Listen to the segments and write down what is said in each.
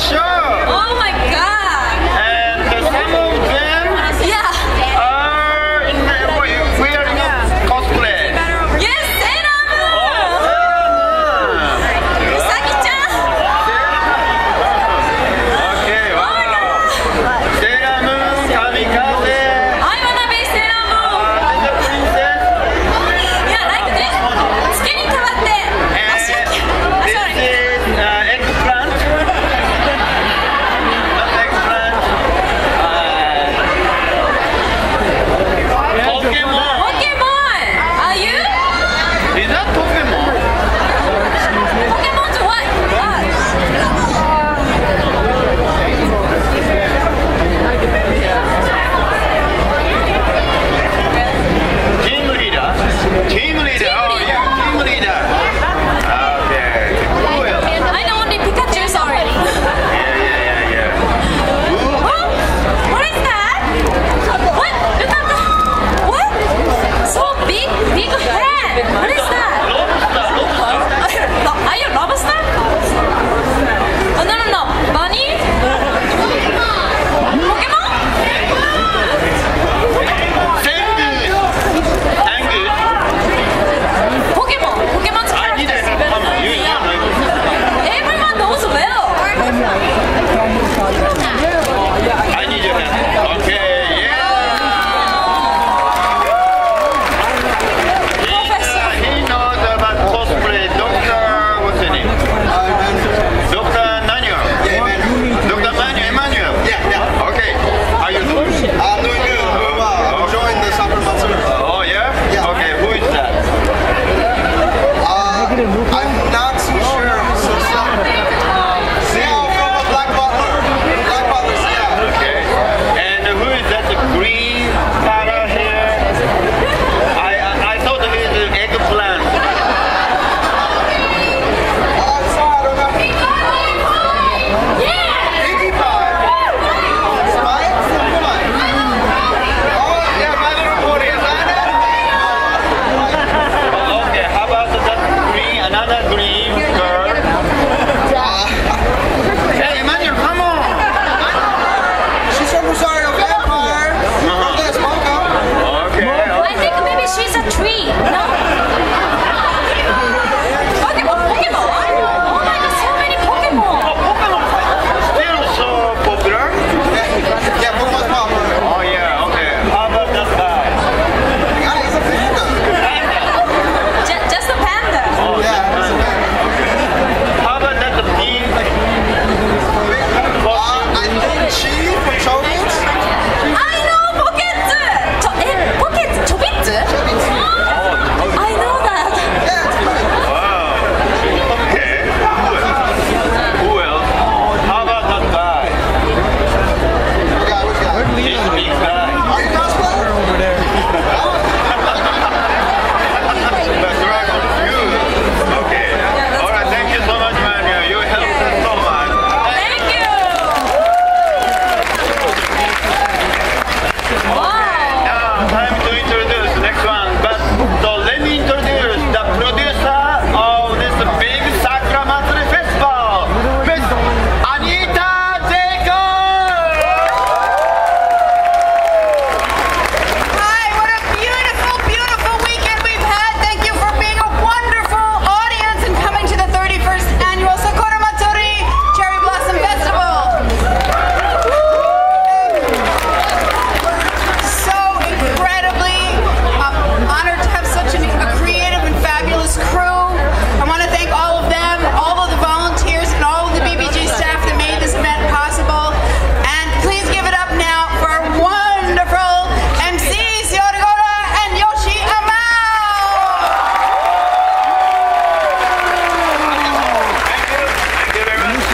sure. Oh my god. And some of them Yeah. are wearing cosplay. Yes, Sailor Moon. Usagi-chan. Okay, wow. Sailor Moon, Kamikaze. I wanna be Sailor Moon. The princess. Yeah, like this. 月に変わって足だけ。あ、 This そうね。 is eggplant. Not eggplant. Pokemon. Pokemon. Are you? Is that Pokemon? Pokemon's what? Team leader. Team leader. Oh yeah, team leader. Okay. Who else? I know only Pikachu, sorry. Yeah. Oh, what is that? What? Look at that. What? So big head. What is that? Are you lobster? Oh, no. Bunny? Pokemon? Tengu. Pokemon's I need character. it. Come on, you know. Everyone knows well. I need your help. Okay, yeah. He knows about cosplay. Dr. What's his name? Dr. Manuel. Dr. Emmanuel. Yeah. Okay. How you doing? I'm doing good. I'm enjoying the Sakura Matsuri. Oh yeah? Yeah. Okay, who is that? I'm not too sure. See, I'm from a Black Butler. Black Butlers, yeah. Okay. And who is that? The green color here? I thought it was an eggplant. Oh, I'm sorry, I don't know. Pinkie Pie. Spike? Come on. Oh, yeah, My Little Pony. Is that it? Okay, how about that green, another green girl? Hey, Emmanuel, come on! She's from Rosario Vampire. That's Mocha. Okay. I think maybe she's a tree. No? Pokemon. Oh my god, so many Pokemon. Pokemon still so popular. Yeah, Pokemon's popular. Oh yeah, okay. How about that guy? Yeah, he's a panda. Just a panda. Oh, Yeah, he's a panda. how about that the pink? I think she from Chobits. I know Pockets. Pockets? Chobits? I know that. Yeah, it's good. Wow. Okay. Who else? How about that guy? Which guy? This big guy. Are you cosplayer? The dragon. You. Okay. All right. Thank you so much, man. You helped us so much. Thank you. Wow. Now, time to introduce the next one. But so let me introduce the producer of this big Sakura Matsuri Festival, Miss Anita Jacob. Hi, what a beautiful weekend we've had. Thank you for being a wonderful audience and coming to the 31st annual Sakura Matsuri Cherry Blossom Festival. So incredibly honored to have such a creative and fabulous crew. I want to thank all of them, all of the volunteers, and all of the BBG staff that made this event possible. And please give it up now for our wonderful MCs, Yorigora and Yoshi Amao. Thank you very much.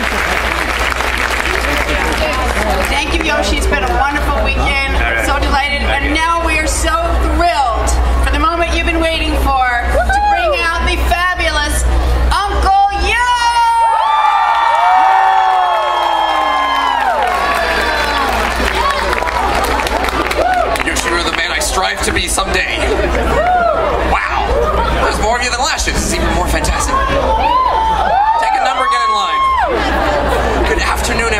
Thank you, Yoshi. It's been a wonderful weekend. So delighted. And now we are so thrilled for the moment you've been waiting for to bring out the fabulous Uncle Yo! You're sure the man I strive to be someday. Wow. There's more of you than last year. This is even more fantastic. Take a number, get in line. Good afternoon,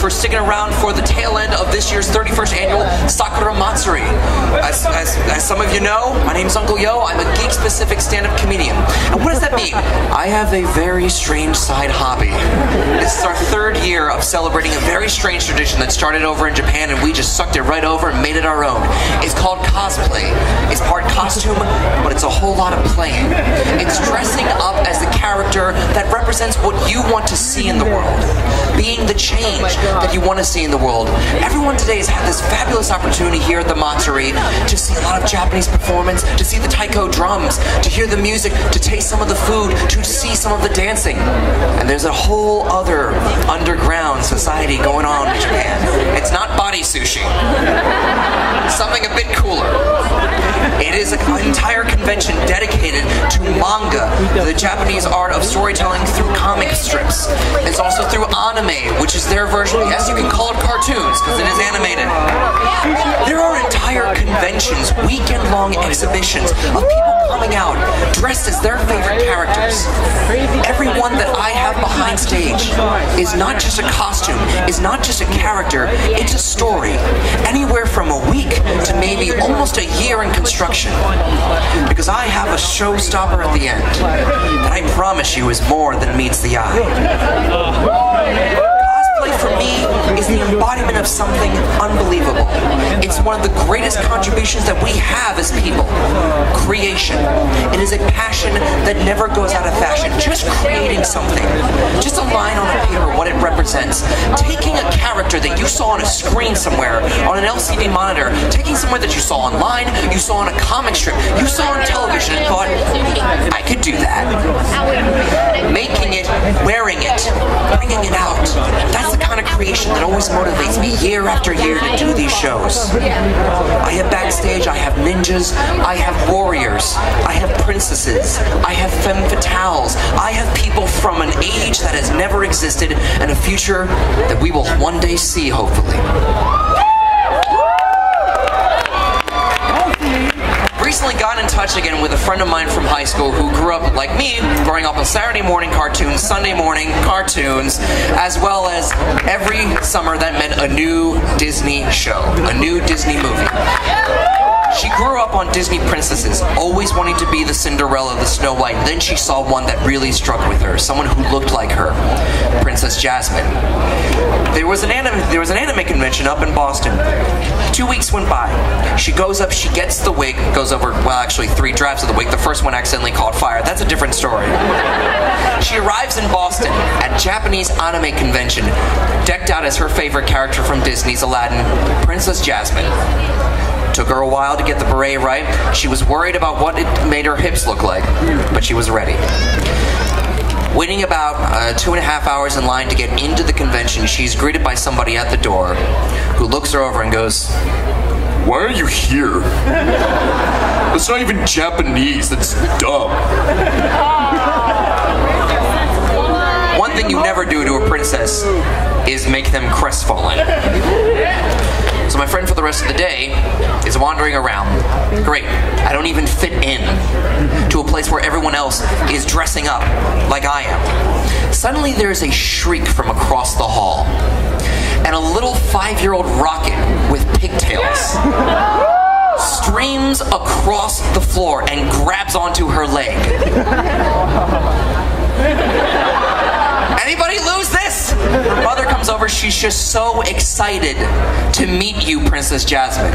for sticking around for the tail end of this year's 31st annual Sakura Matsuri. As some of you know, my name's Uncle Yo. I'm a geek-specific stand-up comedian. And what does that mean? I have a very strange side hobby. This is our third year of celebrating a very strange tradition that started over in Japan, and we just sucked it right over and made it our own. It's called cosplay. It's part costume, but it's a whole lot of playing. It's dressing up as the character that represents what you want to see in the world, being the change that you want to see in the world. Everyone today has had this fabulous opportunity here at the Matsuri to see a lot of Japanese performance, to see the taiko drums, to hear the music, to taste some of the food, to see some of the dancing. And there's a whole other underground society going on in Japan. It's not body sushi. Something a bit cooler. It is an entire convention dedicated to manga, the Japanese art of storytelling through comic strips. It's also through anime, which is their version. Yes, you can call it cartoons because it is animated. There are entire conventions, weekend-long exhibitions of people coming out dressed as their favorite characters. Everyone that I have behind stage is not just a costume, is not just a character, it's a story. Anywhere from a week to maybe almost a year in construction. Because I have a showstopper at the end that I promise you is more than meets the eye. Cosplay for me is the embodiment of something unbelievable. It's one of the greatest contributions that we have as people. Creation. It is a passion that never goes out of fashion. Just creating something. Just a line on a paper, what it represents. Taking a character that you saw on a screen somewhere, on an LCD monitor, taking somewhere that you saw online, you saw on a comic strip, you saw on television and thought, I could do that. Making it, wearing it, bringing it out. That's the kind of creation that always motivates me year after year to do these shows. I have backstage, I have ninjas, I have warriors, I have princesses, I have femme fatales, I have people from an age that has never existed and a future that we will one day see, hopefully. Recently got in touch again with a friend of mine from high school who grew up like me, growing up on Saturday morning cartoons, Sunday morning cartoons, as well as every summer that meant a new Disney show, a new Disney movie. She grew up on Disney princesses, always wanting to be the Cinderella, the Snow White. Then she saw one that really struck with her, someone who looked like her, Princess Jasmine. There was an anime convention up in Boston. 2 weeks went by. She goes up, she gets the wig, goes over, well, actually 3 drafts of the wig. The first one accidentally caught fire. That's a different story. She arrives in Boston at Japanese anime convention, decked out as her favorite character from Disney's Aladdin, Princess Jasmine. Took her a while to get the beret right. She was worried about what it made her hips look like, but she was ready. Waiting about 2.5 hours in line to get into the convention, she's greeted by somebody at the door who looks her over and goes, "Why are you here? That's not even Japanese, that's dumb." One thing you never do to a princess is make them crestfallen. So my friend for the rest of the day is wandering around. Great. I don't even fit in to a place where everyone else is dressing up like I am. Suddenly there's a shriek from across the hall. And a little 5-year-old rocket with pigtails streams across the floor and grabs onto her leg. Anybody lose this? Mother comes over, she's just so excited to meet you, Princess Jasmine.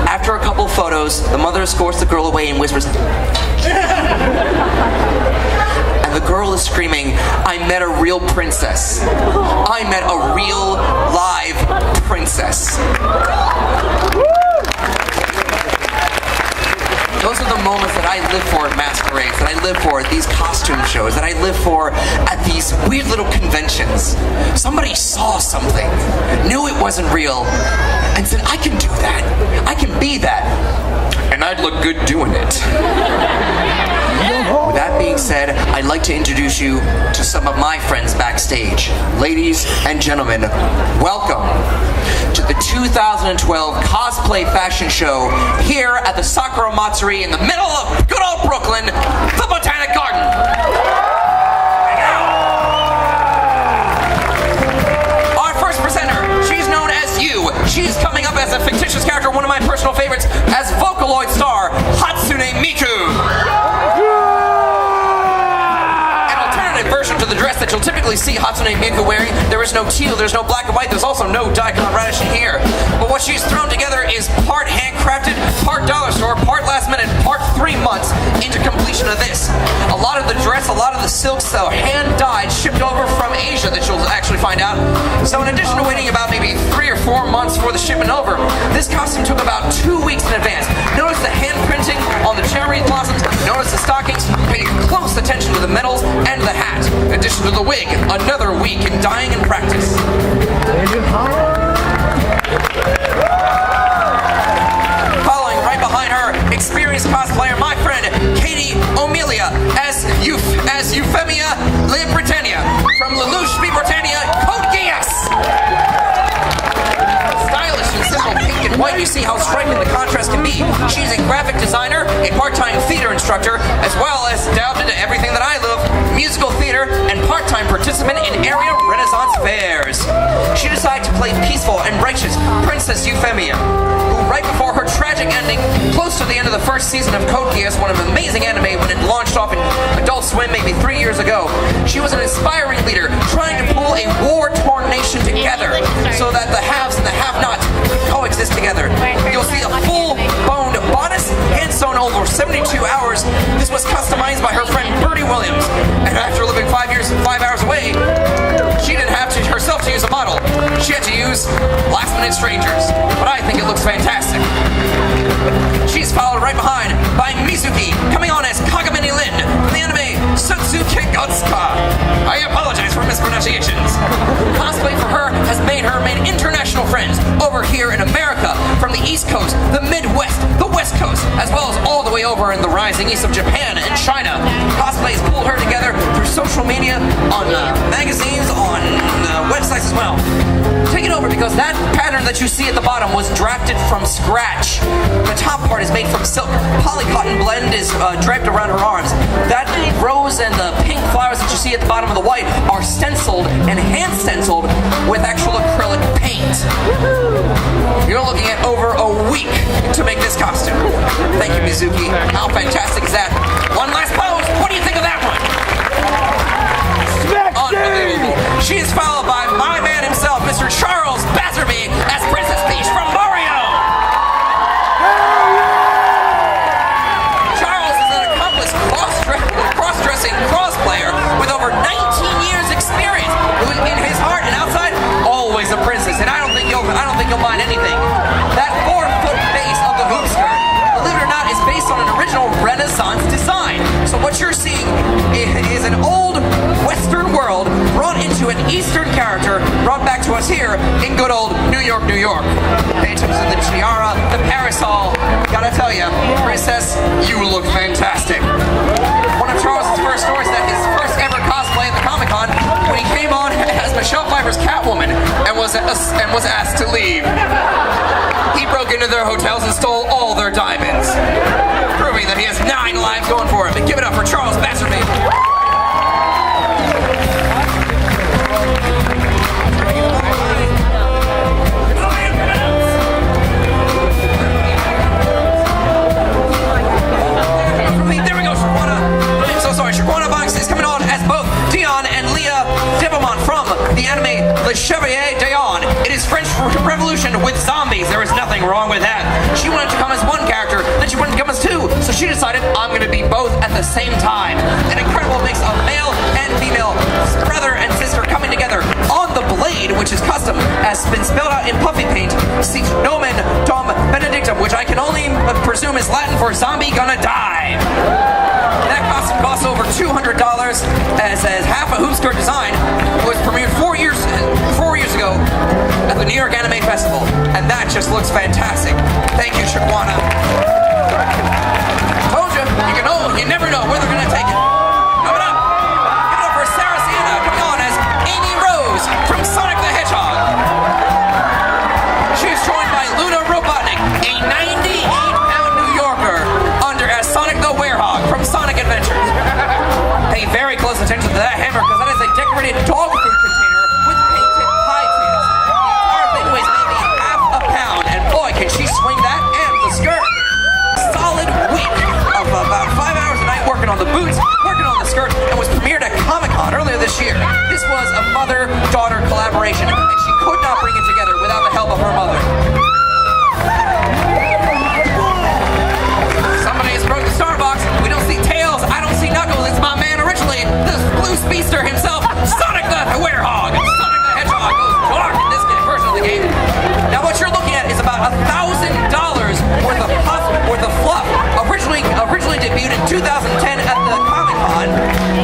After a couple photos, the mother escorts the girl away and whispers, and the girl is screaming, "I met a real princess. I met a real live princess." Those are the moments that I live for at masquerades, that I live for at these costume shows, that I live for at these weird little conventions. Somebody saw something, knew it wasn't real, and said, "I can do that. I can be that. And I'd look good doing it." With that being said, I'd like to introduce you to some of my friends backstage. Ladies and gentlemen, welcome to the 2012 Cosplay Fashion Show here at the Sakura Matsuri in the middle of good old Brooklyn, the Botanic Garden. Our She is coming up as a fictitious character, one of my personal favorites, as Vocaloid star Hatsune Miku. Version to the dress that you'll typically see Hatsune Miku wearing. There is no teal, there's no black and white, there's also no daikon radish in here. But what she's thrown together is part handcrafted, part dollar store, part last minute, part 3 months into completion of this. A lot of the dress, a lot of the silks, so hand dyed, shipped over from Asia that you'll actually find out. So in addition to waiting about maybe 3 or 4 months for the shipment over, this costume took about 2 weeks in advance. Notice the hand printing on the cherry blossoms, notice the stockings, paying close attention to the medals and the hat. In addition to the wig, another week in dyeing and practice. Following right behind her, experienced cosplayer, my friend Katie O'Melia as Euphemia Le Britannia from Lelouch B. Britannia, Code Geass. Stylish and simple pink and white, you see how striking the contrast can be. She's a graphic designer, a part-time theater instructor, as well as delved into everything that I love, musical theater, and part-time participant in area Renaissance fairs. She decided to play peaceful and righteous Princess Euphemia, who right before her tragic ending, close to the end of the first season of Code Geass, one of the amazing anime when it launched off in Adult Swim maybe 3 years ago, she was an inspiring leader trying to pull a war-torn nation together so that the haves and the have-nots coexist together. You'll see a full-boned bodice, hand-sewn over 72 hours. This was customized by her friend Bertie Williams, and after living 5 hours away, she didn't have to herself to use a model. She had to use last-minute strangers, but I think it looks fantastic. She's followed right behind by Mizuki, coming on as Kagamini Lin from the anime Sutsuke Gotsuka. I apologize for mispronunciations. Cosplay for her has made international friends over here in America, from the East Coast, the Midwest, the West Coast, as well as all the way over in the rising east of Japan and China. Cosplays pulled her together through social media, on magazines, on websites as well. Take it over, because that pattern that you see at the bottom was drafted from scratch. The top part is made from silk. Polycotton blend is draped around her arms. That rose and the pink flowers that you see at the bottom of the white are stenciled and hand stenciled with actual acrylic paint. You're looking at over a week to make this costume. Thank you, Mizuki. How fantastic is that? One last pose. What do you think of that one? Unbelievable. She is followed by my man himself, Mr. Charles Batterby, as Princess Peach from Mario. Charles is an accomplished cross-dressing cross-player with over 19 years experience, who in his heart and outside, always a princess. And I don't think you'll mind anything. That 4-foot base of the hoop skirt, believe it or not, is based on an original Renaissance design. So what you're seeing is an old Western world brought into an Eastern character, brought back to us here in good old New York, New York. In terms of the tiara, the parasol, gotta tell you, Princess, you look fantastic. One of Charles' first stories, that his first ever cosplay at the Comic-Con, when he came on as Michelle Pfeiffer's Catwoman and was asked to leave. He broke into their hotels and stole all their diamonds, proving that he has 9 lives going for him. And give it up for Charles Batterby. There we go, Shaquana. I'm so sorry. Shaquana Banks is coming on as both Dion and Leah Devamont from the anime Le Chevalier d'Eon. It is French Revolution with zombies. There is nothing wrong with that. She wanted to come as one character, then she wanted to come as 2, so she decided, I'm going to be both at the same time. An incredible mix of male and female, brother and sister coming together on the blade, which is custom, has been spelled out in puffy paint, Sic Nomen Dom Benedictum, which I can only presume is Latin for zombie gonna die. That costume costs over $200 as half a hoop skirt design. It was premiered 4 years ago at the New York Anime Festival, and that just looks fantastic. Thank you, Shaquana. Told you, you never know where they're gonna take it. Coming up, give it up for Sarah Sienna, coming on as Amy Rose from Sonic the Hedgehog. She's joined by Luna Robotnik, a 98-pound New Yorker, as Sonic the Werehog from Sonic Adventures. Pay very close attention to that hammer, because that is a decorated dog food container with painted pie tins. The entire thing weighs maybe half a the boots, working on the skirt, and was premiered at Comic-Con earlier this year. This was a mother-daughter collaboration, and she could not bring it together without the help of her mother. Somebody has broke the Starbucks. We don't see Tails. I don't see Knuckles. It's my man originally, the blue speedster himself, Sonic the Werehog. Sonic the Hedgehog goes dark in this version of the game. Now what you're looking at is about $1,000 worth of fluff. Originally debuted in 2010 at the Comic-Con.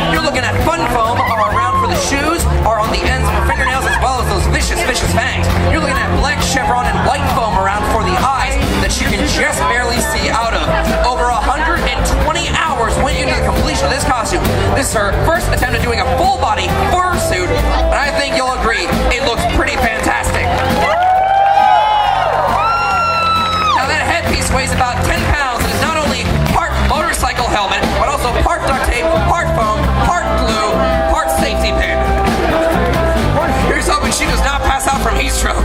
You're looking at fun foam are around for the shoes, are on the ends of her fingernails, as well as those vicious fangs. You're looking at black chevron and white foam around for the eyes that you can just barely see out of. Over 120 hours went into the completion of this costume. This is her first attempt at doing a full body fursuit, and I think you'll agree it looks pretty fantastic. Now that headpiece weighs about 10 pounds and is not only part motorcycle helmet, but also part duct tape, part foam, part glue, part safety pin. Here's hoping she does not pass out from heat stroke.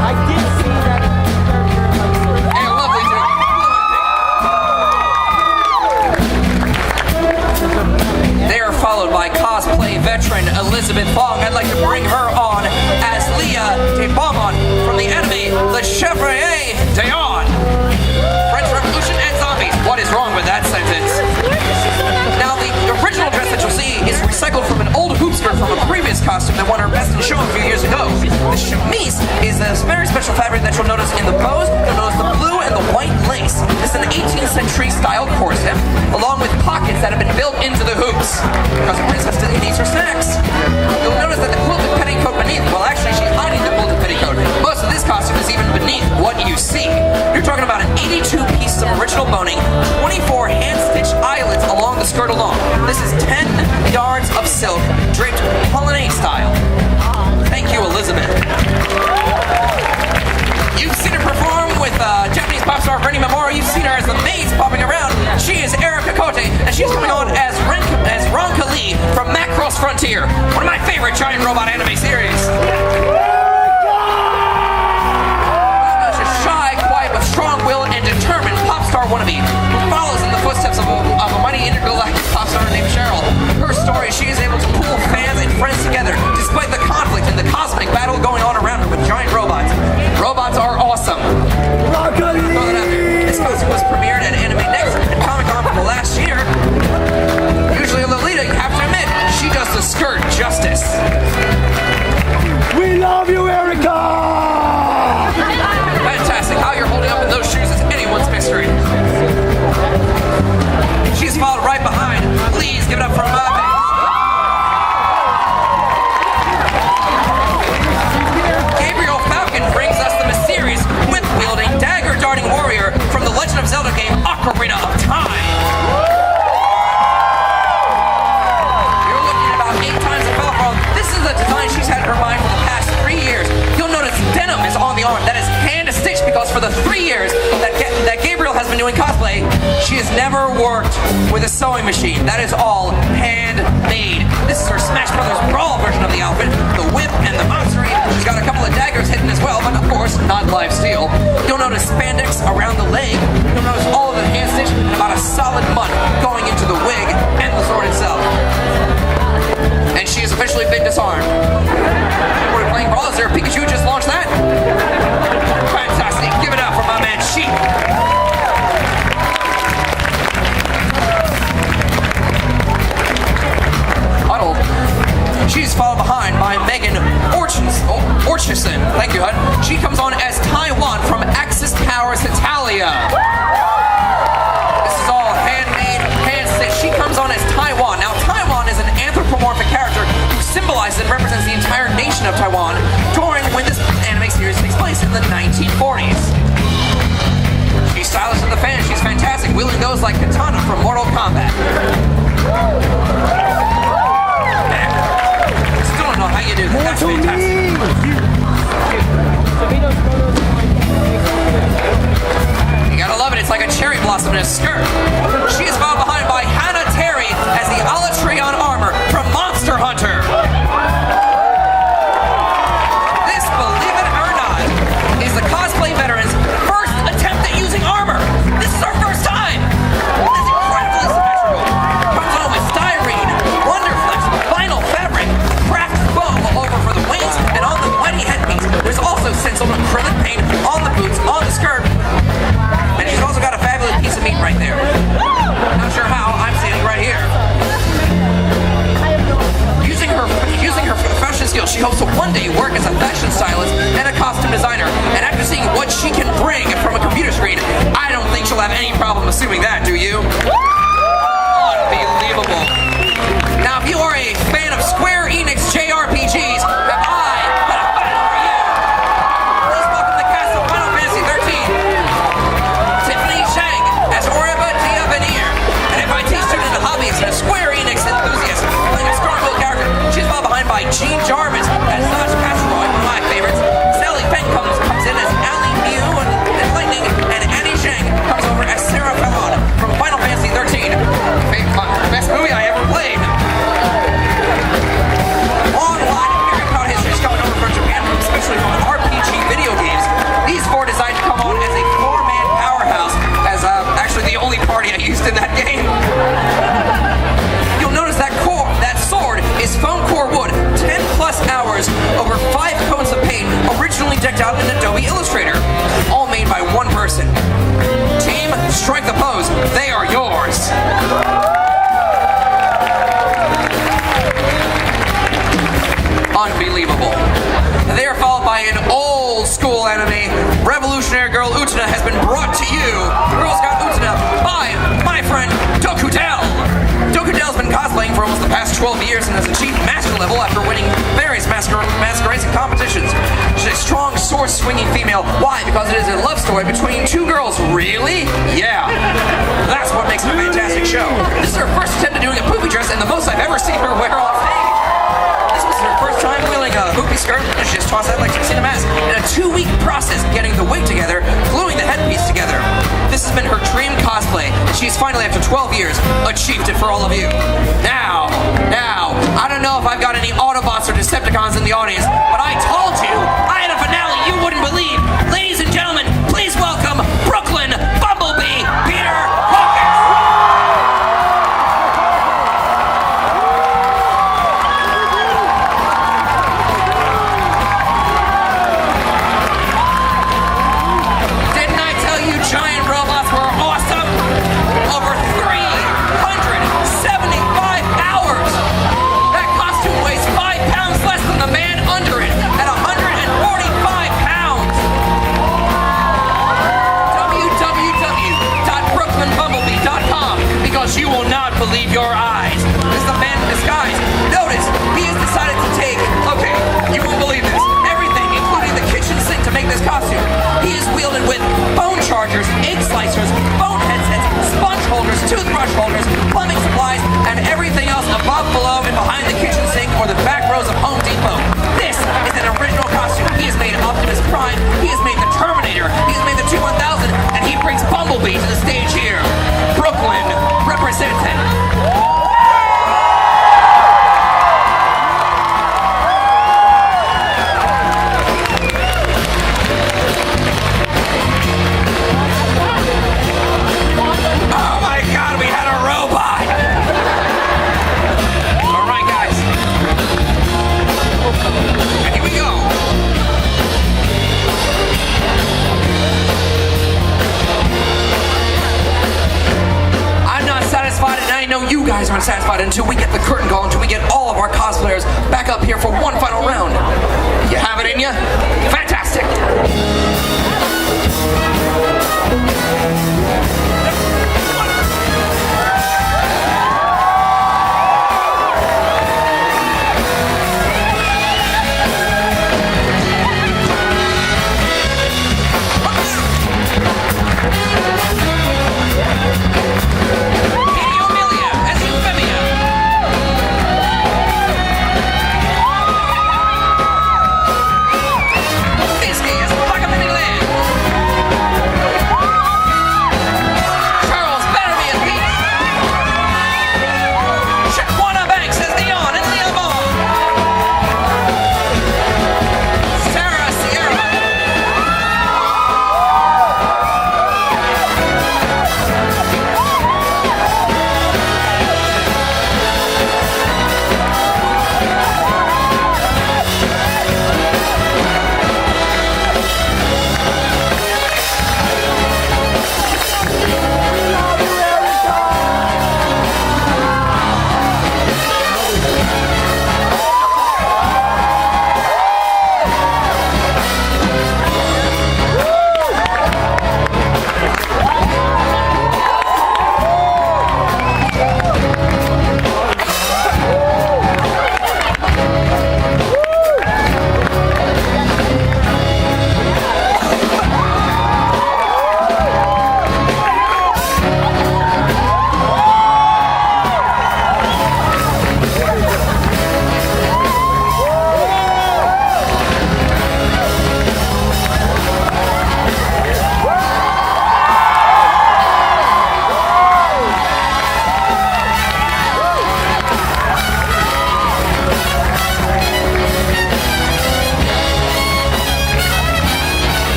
I did see that. And a lovely dude. They are followed by cosplay veteran Elizabeth Fong. I'd like to bring her on as Leah de Beaumont from the anime Le Chevalier d'Eon. French Revolution and zombies. What is wrong with that sentence? Now the original dress that you'll see is recycled from an old hoop skirt from a previous costume that won her best in show a few years ago. The chemise is a very special fabric that you'll notice in the bows. You'll notice the blue and the white lace. This is an 18th century style corset, along with pockets that have been built into the hoops, because the princess needs her snacks. You'll notice that the quilted petticoat beneath, well actually she's hiding the quilted petticoat. Most of this costume is even beneath what you see. You're talking about an 82 pieces of original boning, 24 hand-stitched eyelets along the skirt alone. This is 10 yards of silk draped Polonaise style. Thank you, Elizabeth. You've seen her perform with Japanese pop star Bernie Memorial. You've seen her as the maids popping around. She is Erika Kote, and she's coming on as Ronka Lee from Macross Frontier, one of my favorite giant robot anime series. She's a shy, quiet, but strong-willed and determined pop star wannabe who follows in the footsteps of a mighty intergalactic pop star named Cheryl. Her story, she is able to pull fans and friends together despite the conflict and the cosmic battle going on around her with giant robots. Robots are awesome. Throw that out there. This costume was premiered at Anime Next and Comic-Con from the last year. Usually Lolita, you have to admit, she does the skirt justice. We love you, Erica! Fantastic. How you're holding up in those shoes is anyone's mystery. She's followed right behind. Please give it up for Mama. Gabriel Falcon brings us the mysterious, whip-wielding, dagger-darting warrior from the Legend of Zelda game Ocarina of Time. You're looking at about 8 times the Velcro. This is the design she's had in her mind for the past 3 years. You'll notice denim is on the arm. That is hand-stitched because for the 3 years that Gabriel has been doing cosplay, she has never worked with a sewing machine. That is all handmade. This is her Smash Brothers Brawl version of the outfit. The whip and the Matsuri. She's got a couple of daggers hidden as well, but of course, not live steel. You'll notice spandex around the leg. You'll notice all of the hand stitch and about a solid month going into the wig and the sword itself. And she has officially been disarmed. We're playing Brawl. Is there Pikachu just launched that? Fantastic. Give it up for my man Sheep. Huddle. She's followed behind by Megan Orchison. Thank you, Hud. She comes on as Taiwan from Axis Powers Italia. This is all handmade, hand-stitched. She comes on as Taiwan. Now, Taiwan is an anthropomorphic character who symbolizes and represents the entire nation of Taiwan during when this anime series takes place in the 1940s. She's stylish to the fans. She's fantastic, wielding those like Katana from Mortal Kombat. Still don't know how you do that. That's fantastic. You gotta love it. It's like a cherry blossom in a skirt. She is followed behind by Hannah Terry as the Alatreon armor from Monster Hunter. This, believe it or not, is the cosplay veteran's first attempt at using armor. This is our first time. This incredibly right there. Not sure how, I'm standing right here. Using her fashion skills, she hopes to one day work as a fashion stylist and a costume designer. And after seeing what she can bring from a computer screen, I don't think she'll have any problem assuming that, do you? Unbelievable. Now, if you are a fan of Square Enix JRPGs, have I got a final for you. Please welcome the cast of Final Fantasy 13. Tiffany Chang as Oreba Dia Veneer, an MIT student and hobbyist and a Square Enix enthusiast, playing a strong-willed character. She's followed behind by Gene Jarvis as Saj Kasseroy, one of my favorites. Sally Feng comes in as Ali Mew and Lightning, and Annie Zhang comes over as Sarah Fallon from Final Fantasy 13. Best movie I ever played. Online, very proud history is coming over from Japan, especially from RPG video games. These four designed to come on as a four-man powerhouse, as actually the only party I used in that game. You'll notice that sword is foam core wood, 10 plus hours, over 5 coats of paint, originally decked out in Adobe Illustrator. All made by one person. Team, strike the pose. They are yours. Unbelievable. They are followed by an old school anime. Revolutionary Girl Utena has been brought to you. Girl Scout Utena by my friend Dokudel. Dokudel's been cosplaying for almost the past 12 years and has achieved master level after winning various masquerades and competitions. She's a strong, sword-swinging female. Why? Because it is a love story between two girls. Really? Yeah. That's what makes it a fantastic show. This is her first attempt at doing a poopy dress and the most I've ever seen her wear on stage. This was her first time wheeling a poopy skirt, and she just tossed that like she's in a mask. In a 2-week process getting the wig together, gluing the headpiece together. This has been her dream cosplay, and she's finally, after 12 years, achieved it for all of you. Now, I don't know if I've got any Autobots or Decepticons in the audience, but I told you, I had a finale you wouldn't believe. Ladies and gentlemen, please welcome Brooklyn Bumblebee, Peter Hawkins. Didn't I tell you giant robots were awesome? Over 375 hours. That costume weighs 5 pounds less than the man under it at 145 pounds. www.brooklynbumblebee.com, because you will not believe your eyes. This is the man in disguise. Notice, he has decided to take, okay, you won't believe this, everything, including the kitchen sink to make this costume. He is wielded with phone chargers, egg slicers, phone headsets, sponge holders, toothbrush holders, plumbing supplies, and everything else above, below, and behind the kitchen sink or the back rows of Home Depot. This is an original costume. He has made Optimus Prime, he has made the Terminator, he has made the T-1000, and he brings Bumblebee to the stage here. Brooklyn represented. Oh my God, we had a robot! All right, guys. And here we go. I'm not satisfied, and I know you guys aren't satisfied until we get the curtain call, until we get all of our cosplayers back up here for one final round. You have it in you? Fantastic!